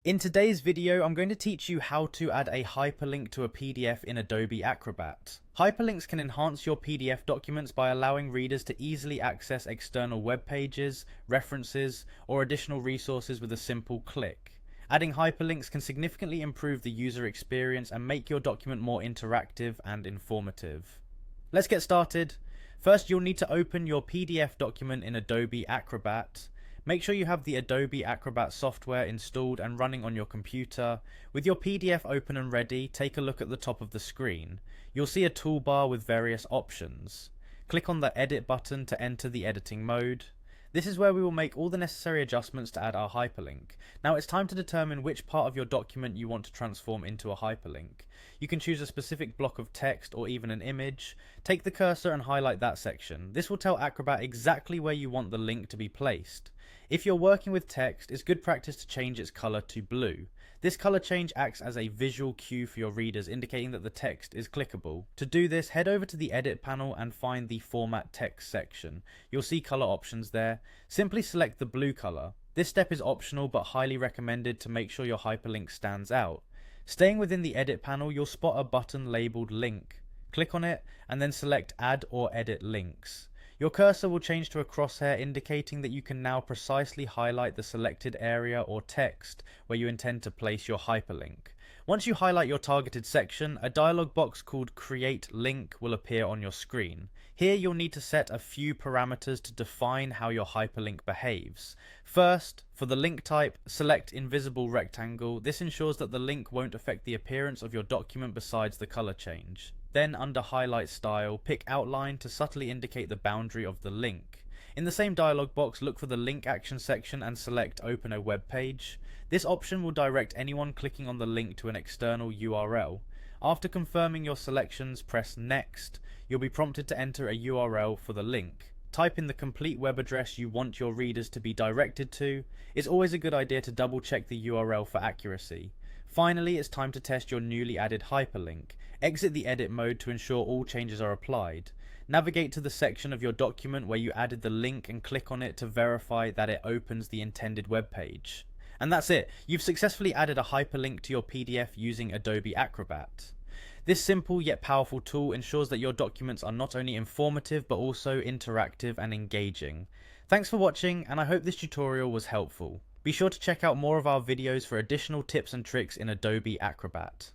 In today's video, I'm going to teach you how to add a hyperlink to a PDF in Adobe Acrobat. Hyperlinks can enhance your PDF documents by allowing readers to easily access external web pages, references, or additional resources with a simple click. Adding hyperlinks can significantly improve the user experience and make your document more interactive and informative. Let's get started. First, you'll need to open your PDF document in Adobe Acrobat. Make sure you have the Adobe Acrobat software installed and running on your computer. With your PDF open and ready, take a look at the top of the screen. You'll see a toolbar with various options. Click on the Edit button to enter the editing mode. This is where we will make all the necessary adjustments to add our hyperlink. Now it's time to determine which part of your document you want to transform into a hyperlink. You can choose a specific block of text or even an image. Take the cursor and highlight that section. This will tell Acrobat exactly where you want the link to be placed. If you're working with text, it's good practice to change its color to blue. This color change acts as a visual cue for your readers, indicating that the text is clickable. To do this, head over to the Edit panel and find the Format Text section. You'll see color options there. Simply select the blue color. This step is optional but highly recommended to make sure your hyperlink stands out. Staying within the Edit panel, you'll spot a button labeled Link. Click on it and then select Add or Edit Links. Your cursor will change to a crosshair, indicating that you can now precisely highlight the selected area or text where you intend to place your hyperlink. Once you highlight your targeted section, a dialog box called Create Link will appear on your screen. Here you'll need to set a few parameters to define how your hyperlink behaves. First, for the link type, select Invisible Rectangle. This ensures that the link won't affect the appearance of your document besides the color change. Then under Highlight Style, pick Outline to subtly indicate the boundary of the link. In the same dialog box, look for the Link Action section and select Open a Web Page. This option will direct anyone clicking on the link to an external URL. After confirming your selections, press Next. You'll be prompted to enter a URL for the link. Type in the complete web address you want your readers to be directed to. It's always a good idea to double check the URL for accuracy. Finally, it's time to test your newly added hyperlink. Exit the edit mode to ensure all changes are applied. Navigate to the section of your document where you added the link and click on it to verify that it opens the intended web page. And that's it. You've successfully added a hyperlink to your PDF using Adobe Acrobat. This simple yet powerful tool ensures that your documents are not only informative but also interactive and engaging. Thanks for watching, and I hope this tutorial was helpful. Be sure to check out more of our videos for additional tips and tricks in Adobe Acrobat.